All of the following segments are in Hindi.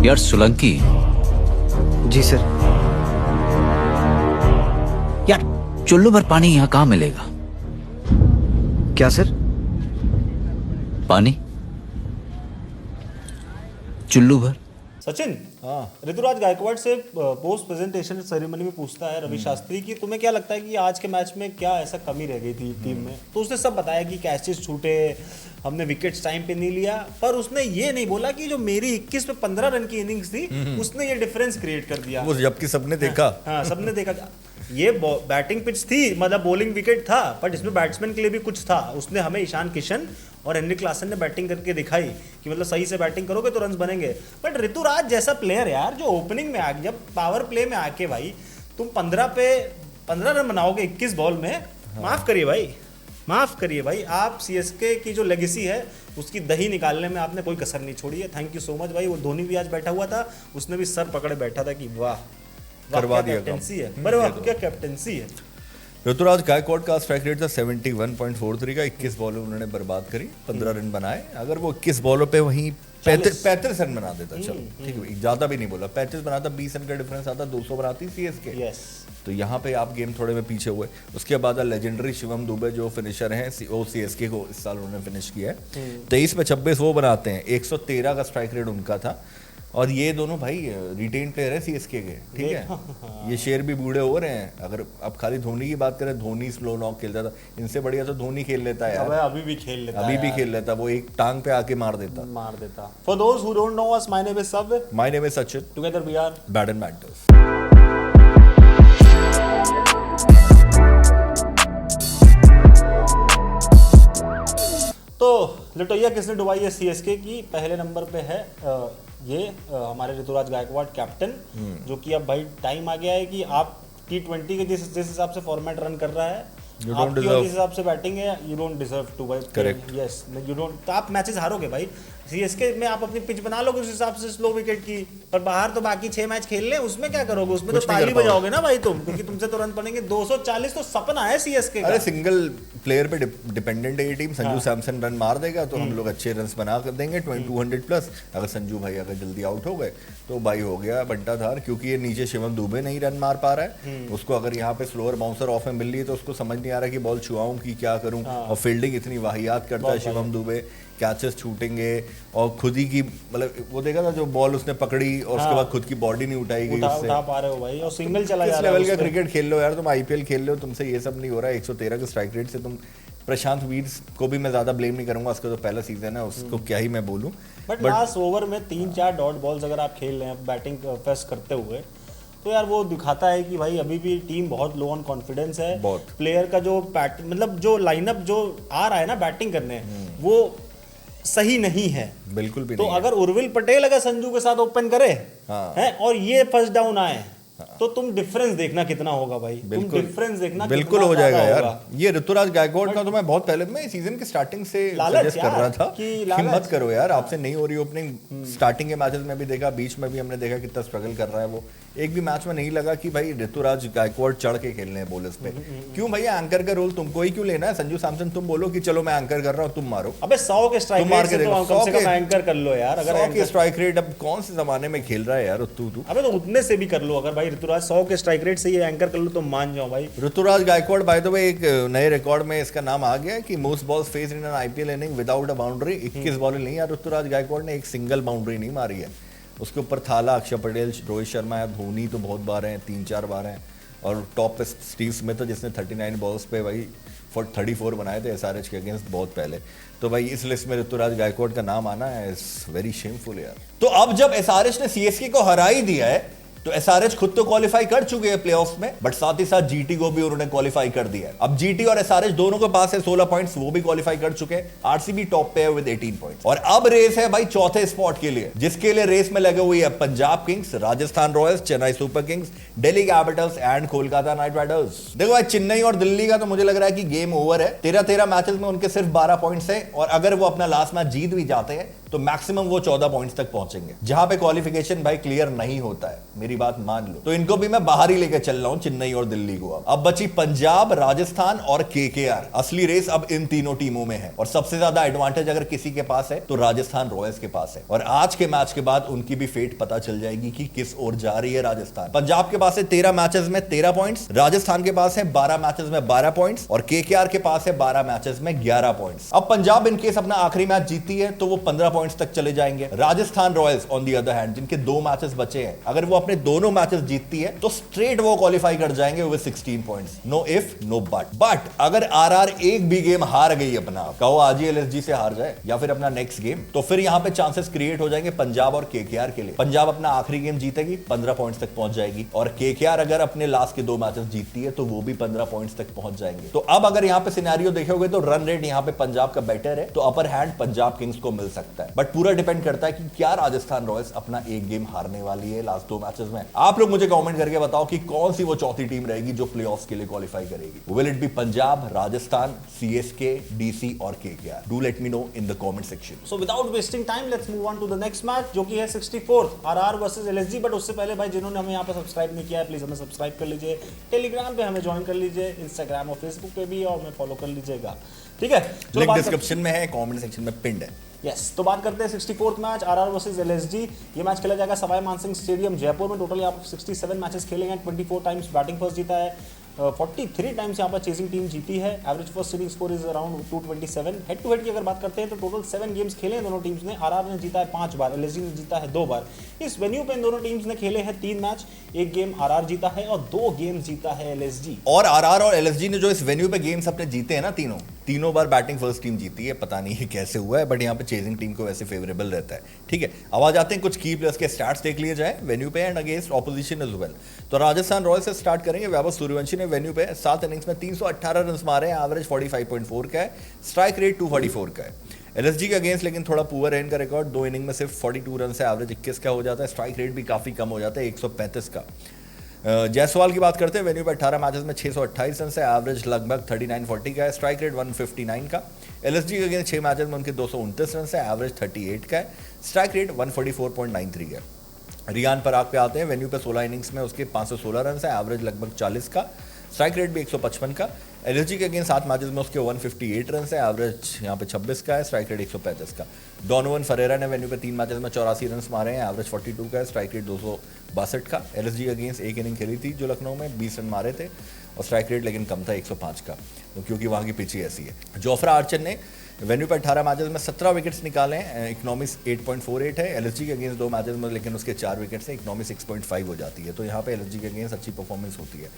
यार सोलंकी, जी सर। यार चुल्लू भर पानी यहाँ कहाँ मिलेगा? क्या सर? पानी चुल्लू भर। सचिन, ऋतुराज गायकवाड़ से पोस्ट प्रेजेंटेशन सेरेमनी में पूछता है रवि शास्त्री की तुम्हें क्या लगता है कि आज के मैच में क्या ऐसा कमी रह गई थी टीम में? तो उसने सब बताया कि कैचेस छूटे, हमने विकेट्स टाइम पे नहीं लिया, पर उसने ये नहीं बोला कि जो मेरी 21 पे 15 रन की इनिंग्स थी उसने ये डिफरेंस क्रिएट कर दिया। वो जबकि सबने देखा। हाँ, सबने देखा। ये बैटिंग पिच थी, मतलब बॉलिंग विकेट था, बट इसमें बैट्समैन के लिए भी कुछ था। उसने हमें ईशान किशन और हेनरी क्लासन ने बैटिंग करके दिखाई कि मतलब सही से बैटिंग करोगे तो रन बनेंगे। बट ऋतुराज जैसा प्लेयर यार, जो ओपनिंग में आके, जब पावर प्ले में आके भाई तुम 15 रन बनाओगे 21 बॉल में, माफ करिए भाई, आप सीएसके की जो लेगेसी है उसकी दही निकालने में आपने कोई कसर नहीं छोड़ी है। थैंक यू सो मच भाई। वो धोनी भी आज बैठा हुआ था, उसने भी सर पकड़े बैठा था कि वाह करवा दिया कैप्टेंसी है, बड़े वाह क्या कैप्टेंसी है। ऋतुराज गायकवाड़ का स्ट्राइक रेट था 71.43 का। 21 बॉलों उन्होंने बर्बाद करी, 15 रन बनाए। अगर वो 21 बॉलों पे वहीं 35 रन बना देता, चलो ठीक है, ज्यादा भी नहीं बोला, 35 बनाता, 20 रन का डिफरेंस आता, 200 बनाती सीएसके। यस, तो यहाँ पे आप गेम थोड़े में पीछे हुए। उसके बाद लेजेंडरी शिवम दुबे जो फिनिशर हैं, सीएसके को इस साल उन्होंने फिनिश किया है, 23 में 26 वो बनाते हैं। 113 का स्ट्राइक रेट उनका था। और ये दोनों भाई रिटेन प्लेयर है सीएसके के, ठीक है। ये शेर भी बूढ़े हो रहे हैं। अगर अब खाली धोनी की बात करें, धोनी स्लो नॉक खेलता था, इनसे बढ़िया तो धोनी खेल लेता है यार। अभी भी खेल लेता, वो एक टांग पे आके मार देता। For those who don't know us, my name is सब, my name is Sachin, together we are bad and matters. तो लटोइया किसने डुबाई है सीएसके की? पहले नंबर पे है हमारे ऋतुराज गायकवाड़ कैप्टन, जो कि अब भाई टाइम आ गया है कि आप T20 के जिस हिसाब से फॉर्मेट रन कर रहा है, आपकी और जिस हिसाब से बैटिंग है, यू डोंट डिजर्व टू भाई। Correct, yes, you don't. तो आप मैचेस हारोगे भाई। सीएसके में आप अपनी पिच बना लोगे उस हिसाब से स्लो विकेट की, पर बाहर तो बाकी 6 मैच खेल ले, उसमें क्या करोगे? उसमें तो ताली बजाओगे ना भाई तुम, क्योंकि तुमसे तो रन पड़ेंगे। 240 तो सपना है सीएसके का। अरे सिंगल प्लेयर पे डिपेंडेंट है ये टीम। संजू सैमसन रन मार देगा तो हम लोग अच्छे रन बना कर देंगे, 200 प्लस। अगर संजू भाई अगर जल्दी आउट हो गए तो भाई हो गया बंटाधार, क्योंकि ये नीचे शिवम दुबे नहीं रन मार पा रहा है। उसको अगर यहाँ पे स्लोअर बाउंसर ऑफ में मिल रही है तो उसको समझ नहीं आ रहा कि बॉल छुआऊं कि क्या करूं। और फील्डिंग इतनी वाहियात करता है शिवम दुबे, कैचेस छूटेंगे और खुद ही की, मतलब वो देखा था जो बॉल उसने पकड़ी और उसके बाद खुद की बॉडी नहीं उठाई गई उससे। उठा पा रहे हो भाई, और सिंगल चला जा रहा है। किस लेवल का क्रिकेट खेल लो यार तुम, आईपीएल खेल लो, तुमसे ये सब नहीं हो रहा है। 113 के स्ट्राइक रेट से तुम प्रशांत वीर को भी मैं ज्यादा ब्लेम नहीं करूंगा, उसका तो पहला सीजन है, उसको क्या ही मैं बोलूं। बट लास्ट ओवर में 3-4 डॉट बॉल्स अगर आप खेल रहे हैं बैटिंग फेस करते हुए, तो यार वो दिखाता है कि भाई अभी भी टीम बहुत लो ऑन कॉन्फिडेंस है। प्लेयर का जो मतलब जो लाइनअप जो आ रहा है ना बैटिंग करने, वो सही नहीं है, बिल्कुल भी तो नहीं। अगर उर्विल पटेल अगर संजू के साथ ओपन करे हैं और ये फर्स्ट डाउन आए, तो तुम डिफरेंस देखना कितना होगा भाई। तुम डिफरेंस देखना बिल्कुल हो जाएगा यार। ये ऋतुराज गायकवाड़ का तो मैं बहुत पहले में सीजन के स्टार्टिंग से सजेस्ट कर रहा था कि मत करो यार, आपसे नहीं हो रही ओपनिंग। स्टार्टिंग के मैचेस में भी देखा, बीच में भी हमने देखा कितना स्ट्रगल कर रहा है वो। एक भी मैच में नहीं लगा कि भाई ऋतुराज गायकवाड़ चढ़ के खेलने हैं बॉलर्स पे। क्यों भैया, एंकर का रोल तुमको ही क्यों लेना है? संजू सैमसन तुम बोलो कि चलो मैं एंकर कर रहा हूँ, तुम मारो। अबे 100 के स्ट्राइक रेट से तो कम से कम एंकर कर लो यार। अगर 100 के स्ट्राइक रेट अब कौन से जमाने में खेल रहा है यार तू? अबे तो उतने से भी कर लो। अगर भाई ऋतुराज 100 के स्ट्राइक रेट से ये एंकर कर लो तो मान जाओ भाई। Ruturaj Gaikwad by the way एक नए रिकॉर्ड में इसका नाम आ गया है कि most balls faced in an IPL inning without a boundary. 21 ball नहीं यार, ऋतुराज गायकवाड़ ने एक सिंगल बाउंड्री नहीं मारी है। उसके ऊपर थाला, अक्षर पटेल, रोहित शर्मा है, धोनी तो बहुत बार हैं, 3-4 बार हैं। और टॉप पे स्टीव स्मिथ है जिसने 39 बॉल्स पे भाई 34 बनाए थे एसआरएच के अगेंस्ट बहुत पहले। तो भाई इस लिस्ट में ऋतुराज गायकवाड़ का नाम आना है इज वेरी शेमफुल यार। तो अब जब एसआरएच ने सीएसके को हरा ही दिया है तो एसआरएच खुद तो क्वालिफाई कर चुके हैं प्लेऑफ्स में, बट साथ ही साथ जीटी को भी उन्होंने क्वालिफाई कर दिया है। अब जीटी और एसआरएच दोनों के पास है 16 पॉइंट्स, वो भी क्वालिफाई कर चुके हैं। आरसीबी टॉप पे है विद 18 पॉइंट्स। और अब रेस है भाई चौथे स्पॉट के लिए, जिसके लिए रेस में लगे हुई है Punjab Kings, Rajasthan Royals, Chennai super Kings, Delhi Capitals and Kolkata night Riders. देखो भाई चेन्नई और दिल्ली का तो मुझे लग रहा है कि गेम ओवर है। 13 मैचेस में उनके सिर्फ 12 पॉइंट्स है, और अगर वो अपना लास्ट मैच जीत भी जाते हैं तो मैक्सिमम वो 14 पॉइंट्स तक पहुंचेंगे, जहां पे क्वालिफिकेशन भाई क्लियर नहीं होता है। मेरी मेरी बात मान लो, तो इनको भी मैं बाहर ही लेकर चल रहा हूं, चेन्नई और दिल्ली को। अब बची पंजाब, राजस्थान और केकेआर। असली रेस अब इन तीनों टीमों में है और सबसे ज्यादा एडवांटेज अगर किसी के पास है तो राजस्थान रॉयल्स के पास है। और आज के मैच के बाद उनकी भी फेट पता चल जाएगी कि किस ओर जा रही है राजस्थान। पंजाब के पास है 13 मैचेस में 13 पॉइंट्स, राजस्थान के पास है 12 मैचेस में 12 पॉइंट्स और केकेआर के पास है 12 मैचेस में 11 पॉइंट्स। अब पंजाब इन केस अपना आखिरी मैच जीती है तो वो 15 पॉइंट्स तक चले जाएंगे। Rajasthan Royals on the other hand, जिनके 2 मैचेस बचे हैं, अगर वो अपने दोनों मैचेस जीतती है तो स्ट्रेट वो क्वालिफाई कर जाएंगे with 16 points. No if no but अगर आरआर एक भी गेम हार गई अपना, कहो आज ही एलएसजी से हार जाए या फिर अपना नेक्स्ट गेम, तो फिर यहां पे चांसेस क्रिएट हो जाएंगे पंजाब और केकेआर के लिए। पंजाब अपना आखिरी गेम जीतेगी, 15 पॉइंट्स तक पहुंच जाएगी और केकेआर अगर अपने लास्ट के 2 मैचेस जीतती है तो वो भी 15 पॉइंट्स तक पहुंच जाएंगे। तो अब अगर यहां पे सिनेरियो देखोगे तो रन रेट यहां पे पंजाब का बेटर है, तो अपर हैंड पंजाब किंग्स को मिल सकता है। बट पूरा डिपेंड करता है कि क्या राजस्थान रॉयल्स अपना एक गेम हारने वाली है लास्ट 2 मैचेस में। आप लोग मुझे कमेंट करके बताओ कि कौन सी वो चौथी टीम रहेगी जो प्लेऑफ्स के लिए क्वालिफाई करेगी। Will it be Punjab, Rajasthan, CSK, DC और KKR? Do let me know in the comment section. So without wasting time let's move on to the next match, जो कि है 64th RR versus LSG. But उससे पहले भाई, जिन्होंने हमें यहाँ पे सब्सक्राइब नहीं किया है, प्लीज हमें सब्सक्राइब कर लीजिए, टेलीग्राम पे हमें ज्वाइन कर लीजिए, इंस्टाग्राम और फेसबुक पे भी, और हमें फॉलो कर लीजिएगा, ठीक है? लिंक डिस्क्रिप्शन में है, कमेंट सेक्शन में पिन्ड है। यस, तो बात करते हैं 64th match RR versus LSG. ये मैच खेला जाएगा सवाई मानसिंह स्टेडियम जयपुर में। टोटल यहाँ पर 67 मैचेस खेले गए, 24 टाइम्स बैटिंग फर्स्ट जीता है, 43 टाइम्स यहाँ पर चेजिंग टीम जीती है। Average first inning score is around 227। Head to head की अगर बात करते हैं तो टोटल 7 गेम्स खेले हैं दोनों टीम्स ने। आरआर ने जीता है 5 बार, एलएसजी ने जीता है 2 बार। इस वेन्यू पे इन दोनों टीम्स ने खेले हैं 3 मैच, 1 गेम आरआर जीता है और 2 गेम जीता है एलएसजी। और आरआर और एलएसजी ने जो इस वेन्यू पे गेम्स अपने जीते हैं ना, तीनों बार बैटिंग फर्स्ट टीम जीती है। पता नहीं ये कैसे हुआ है, बट यहाँ पे चेजिंग टीम को वैसे फेवरेबल रहता है, ठीक है। अब आ जाते हैं कुछ की प्लेयर्स के स्टैट्स देख लिए जाए वेन्यू पे and against opposition as well. तो राजस्थान रॉयल्स से स्टार्ट करेंगे। वैभव सूर्यवंशी ने वेन्यू पे 7 इनिंग्स में 318 रन मारे हैं, एवरेज 45.4 का है, स्ट्राइक रेट 244 का है। एलएसजी के अगेंस्ट लेकिन थोड़ा पुअर है इनका रिकॉर्ड, 2 इनिंग में सिर्फ 42 रन से एवरेज 21 का हो जाता है, स्ट्राइक रेट भी काफी कम हो जाता है, 135 का। जायसवाल की बात करते हैं, वेन्यू पे 18 मैचेस में 628 रन से एवरेज लगभग 39-40 का है, स्ट्राइक रेट 159 का। एलएसजी के अगेंस्ट 6 मैचेस में उनके 229 रन से एवरेज 38 का है, स्ट्राइक रेट 144.93 का है। रियान पराग पे आते हैं, वेन्यू पे 16 इनिंग्स में उसके 516 रन से एवरेज लगभग 40 का, स्ट्राइक रेट भी 155 का। एलएसजी के अगेंस्ट 7 मैचेस में उसके 158 रन से एवरेज यहाँ पे 26 का है, स्ट्राइक रेट 135 का। डोनोवन फरेरा ने वेन्यू पे 3 मैचेस में 84 रन मारे हैं, एवरेज 42 का है, स्ट्राइक रेट 262 का। एलएसजी के अगेंस्ट 1 इनिंग खेली थी जो लखनऊ में, 20 रन मारे थे और स्ट्राइक रेट लेकिन कम था, 105 का, क्योंकि वहाँ की पिच ही ऐसी है। जोफ्रा आर्चर ने वेन्यू पे 18 मैचेस में 17 विकेट्स निकाले हैं, इकोनॉमिक्स 8.48 है। एलएसजी के अगेंस्ट 2 मैचेस में लेकिन उसके 4 विकेट्स हैं, इकोनॉमी 6.5 हो जाती है, तो यहाँ पे एलएसजी के अगेंस्ट अच्छी परफॉर्मेंस होती है।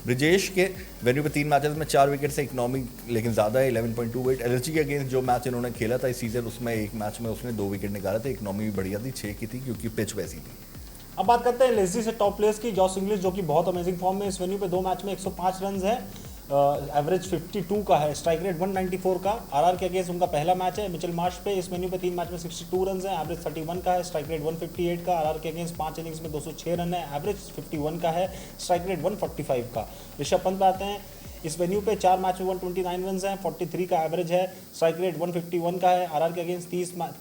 ब्रिजेश के वेन्यू पे 3 मैचेस में 4 विकेट्स है, इकोनॉमी लेकिन ज़्यादा है, 11.28। एलएसजी के अगेंस्ट जो मैच इन्होंने खेला था इस सीजन, उसमें एक मैच में उसने 2 विकेट निकाले थे, इकोनॉमी भी बढ़िया थी, 6 की थी, क्योंकि पिच वैसी थी। अब बात करते हैं एलएसजी से टॉप प्लेयर्स की। जॉस इंग्लिश जो कि बहुत अमेजिंग फॉर्म में, इस वेन्यू पे 2 मैच में 105 रन है, एवरेज 52 का है, स्ट्राइक रेट 194 का। आरआर के अगेंस्ट उनका पहला मैच है मिचेल मार्श पे, इस वेन्यू पे 3 मैच में 62 रन है, एवरेज 31 का है, स्ट्राइक रेट 158 का। आरआर के अगेंस्ट 5 इनिंग्स में 206 रन है, एवरेज 51 का है, स्ट्राइक रेट 145 का। ऋषभ पंत पे आते हैं, इस वेन्यू पे 4 मैच में 129 रन हैं, 43 का एवरेज है, स्ट्राइक रेट 151 का है। आरआर के अगेंस्ट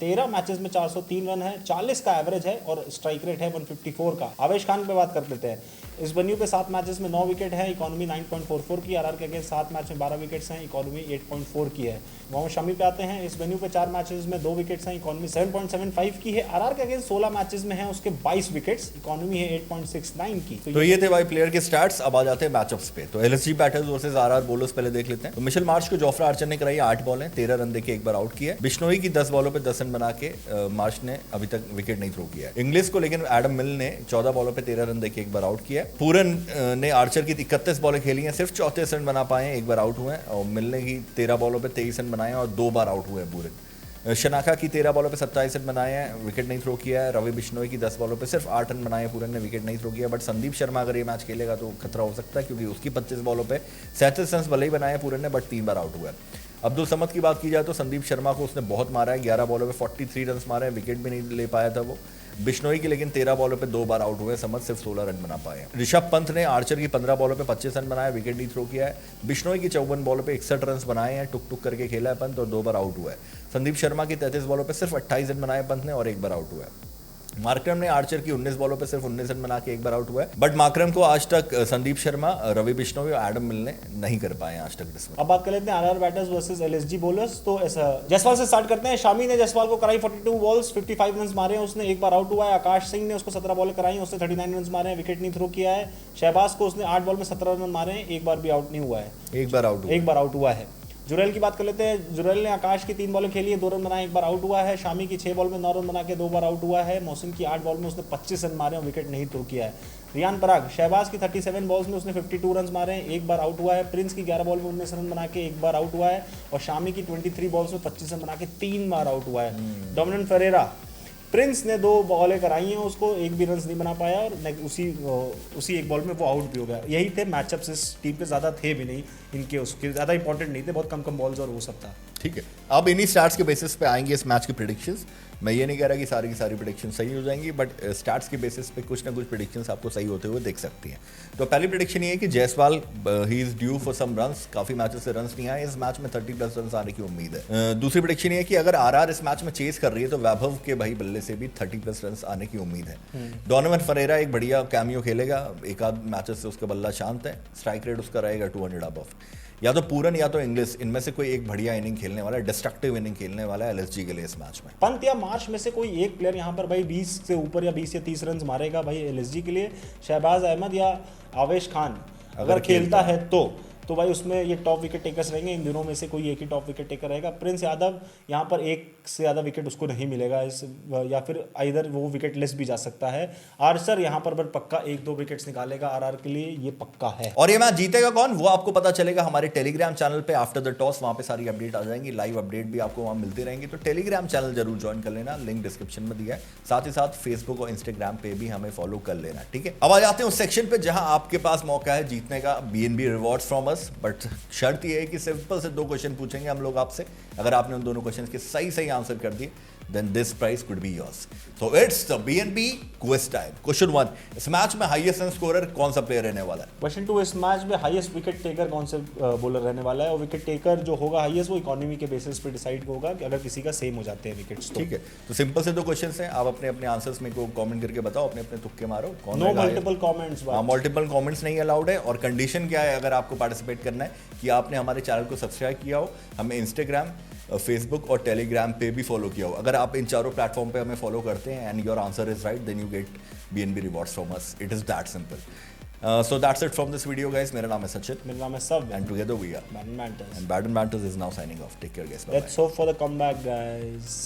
13 मैचेस में 403 रन है, 40 का एवरेज है और स्ट्राइक रेट है 154 का। आवेश खान पे बात कर लेते हैं, इस वेन्यू पे 7 मैचेस में 9 विकेट है, इकोनॉमी 9.44 की। आरआर के अगेंस्ट 7 मैच में 12 विकेट्स हैं, इकोनॉमी 8.4 की है। मोहम्मद शमी पे आते हैं, इस वेन्यू पे 4 मैचेस में 2 विकेट्स हैं, इकोनॉमी 7.75 की है। आरआर के अगेंस्ट 16 मैचेस में है उसके 22 विकेट्स, इकोनॉमी है 8.69 की। तो ये थे भाई प्लेयर के स्टैट्स। अब आ जाते हैं मैचअप्स पे। तो LSG batters versus RR bowlers पहले देख लेते हैं। तो मिशेल मार्श को जोफ्रा आर्चर ने कराई 8 बॉलें, 13 रन देके एक बार आउट किया। बिश्नोई की 10 बॉलों पे 10 रन बना के मार्श ने अभी तक विकेट नहीं थ्रो किया। इंग्लिश को लेकिन एडम मिल ने 14 बॉलों पे 13 रन देके एक बार आउट किया। पूरन ने आर्चर की 31 बॉलें खेली हैं, सिर्फ 34 रन बना पाए हैं, एक बार आउट हुए हैं। और मिलने की 13 बॉलों पे 23 रन बनाए और 2 बार आउट हुए हैं पूरन। शनाका की 13 बॉलों पे 27 रन बनाए हैं, विकेट नहीं थ्रो किया है। रवि बिश्नोई की 10 बॉलों पे सिर्फ 8 रन बनाए हैं, पूरन ने विकेट नहीं थ्रो किया। बट संदीप शर्मा अगर ये मैच खेलेगा तो खतरा हो सकता है, क्योंकि उसकी 25 बॉलों पे 37 रन भले ही बनाए हैं पूरन ने, बट 3 बार आउट हुआ है। अब्दुल समद की बात की जाए तो संदीप शर्मा को उसने बहुत मारा है, 11 बॉलों पे 43 रन मारे हैं, विकेट भी नहीं ले पाया था वो। बिश्नोई की लेकिन 13 बॉलों पे 2 बार आउट हुए, समझ सिर्फ 16 रन बना पाए हैं। ऋषभ पंत ने आर्चर की 15 बॉलों पे 25 रन बनाए, विकेट नहीं थ्रो किया है। बिश्नोई की 54 बॉलों पे 61 रन बनाए हैं, टुक टुक करके खेला है पंत और 2 बार आउट हुआ है। संदीप शर्मा की 33 बॉलों पे सिर्फ 28 रन बनाए पंत ने और 1 बार आउट हुआ है। मार्करम ने आर्चर की 19 बॉलों पे सिर्फ 19 रन बना के एक बार आउट हुआ है, बट मार्करम को आज तक संदीप शर्मा, रवि बिश्नोई और एडम मिल ने नहीं कर पाए आज तक डिसमिस। अब बात कर लेते हैं RR batters versus LSG bowlers. तो ऐसा जायसवाल से स्टार्ट करते हैं। शामी ने जायसवाल को कराई 42 बॉल्स, 55 रन मारे हैं उसने, एक बार आउट हुआ है। आकाश सिंह ने उसको 17 बॉल कराई, उसने 39 रन मारे हैं, विकेट नहीं थ्रो किया है। शहबाज को उसने 8 बॉल में 17 रन मारे हैं, एक बार भी आउट नहीं हुआ है, एक बार आउट हुआ है। जुरैल की बात कर लेते हैं। जुरैल ने आकाश की 3 बॉलें खेली है, 2 रन बनाए, एक बार आउट हुआ है। शामी की 6 बॉल में 9 रन बना के 2 बार आउट हुआ है। मौसम की 8 बॉल में उसने 25 रन मारे और विकेट नहीं थ्रो किया है। रियान पराग, शहबाज की 37 बॉल्स में उसने 52 रन मारे हैं, एक बार आउट हुआ है। प्रिंस की 11 बॉल में 19 रन बना के एक बार आउट हुआ है। और शामी की 23 बॉल्स में 25 रन बना के 3 बार आउट हुआ है। डोमिनिक फेरेरा, प्रिंस ने 2 बॉलें कराई हैं उसको, एक भी रन नहीं बना पाया और उसी एक बॉल में वो आउट भी हो गया। यही थे मैचअप्स, इस टीम पे ज़्यादा थे भी नहीं इनके, उसके ज़्यादा इंपॉर्टेंट नहीं थे, बहुत कम बॉल्स और वो सब था। ठीक है, अब इन्हीं स्टार्ट्स के बेसिस पे आएंगे इस मैच की प्रेडिक्शंस। मैं ये नहीं कह रहा कि सारी की सारी प्रेडिक्शन सही हो जाएंगी, बट स्टार्ट्स के बेसिस पे कुछ ना कुछ प्रेडिक्शंस आपको सही होते हुए देख सकती हैं। तो पहली प्रेडिक्शन ये है कि Jaiswal he is due for some runs, काफी मैचेस से रन्स नहीं आए, इस मैच में 30+ रन्स आने की उम्मीद है। दूसरी प्रेडिक्शन ये है कि अगर आरआर इस मैच में चेस कर रही है तो वैभव के भाई बल्ले से भी 30+ रन्स आने की उम्मीद है। डोनोवन फरेरा एक बढ़िया कैमियो खेलेगा, एक आध मैचेस से उसका बल्ला शांत है, स्ट्राइक रेट उसका रहेगा 200 अबव। या तो पूरन या तो इंग्लिश, इनमें से कोई एक बढ़िया इनिंग खेलने वाला है, डिस्ट्रक्टिव इनिंग खेलने वाला है एलएसजी के लिए इस मैच में। पंत या मार्श में से कोई एक प्लेयर यहाँ पर भाई 20 से ऊपर या 20 या 30 रन मारेगा भाई एलएसजी के लिए। शहबाज अहमद या आवेश खान अगर खेलता है तो भाई उसमें ये टॉप विकेट टेकर्स रहेंगे। इन दिनों में से कोई एक ही टॉप विकेट टेकर रहेगा। प्रिंस यादव यहाँ पर एक से ज़्यादा विकेट उसको नहीं मिलेगा इस, या फिर इधर वो विकेट लेस भी जा सकता है। आर्चर यहाँ पर पक्का 1-2 विकेट्स निकालेगा आरआर के लिए, ये पक्का है। और ये मैच जीतेगा कौन वो आपको पता चलेगा हमारे टेलीग्राम चैनल पे आफ्टर द टॉस, वहां पे सारी अपडेट आ जाएंगी, लाइव अपडेट भी आपको वहां मिलती रहेंगी। तो टेलीग्राम चैनल जरूर ज्वाइन कर लेना, लिंक डिस्क्रिप्शन में दिया है। साथ ही साथ फेसबुक और इंस्टाग्राम पे भी हमें फॉलो कर लेना, ठीक है। अब आ जाते हैं उस सेक्शन पे जहां आपके पास मौका है जीतने का BNB rewards from us, but शर्त यह है कि सिंपल से 2 क्वेश्चन पूछेंगे हम लोग आपसे। अगर आपने उन दोनों क्वेश्चन के सही आंसर कर दिए then this prize could be yours. So it's the BNB quiz time. Question 1, इस मैच में हाईएस्ट रन स्कोरर कौन सा प्लेयर रहने वाला है? क्वेश्चन 2, इस मैच में हाईएस्ट विकेट टेकर कौन से बॉलर रहने वाला है? और विकेट टेकर जो होगा हाईएस्ट वो इकोनॉमी के बेसिस पे डिसाइड होगा कि अगर किसी का सेम हो जाते हैं विकेट्स तो। ठीक है, तो सिंपल से 2 क्वेश्चंस हैं, आप अपने अपने आंसर्स में को कमेंट करके बताओ, अपने अपने तुक्के मारो। No multiple comments, multiple comments नहीं अलाउड है। और कंडीशन क्या है अगर आपको पार्टिसिपेट करना है कि आपने हमारे चैनल को सब्सक्राइब किया हो, हमें इंस्टाग्राम, फेसबुक और टेलीग्राम पे भी फॉलो किया हो। अगर आप इन चारों प्लेटफॉर्म पे हमें फॉलो करते हैं and your answer is right, then you get BNB rewards from us. It is that simple. So that's it from this video guys. मेरा नाम है सचिन, मेरा नाम है सब, and together we are badminton and badminton is now signing off. Take care guys, let's hope for the comeback guys.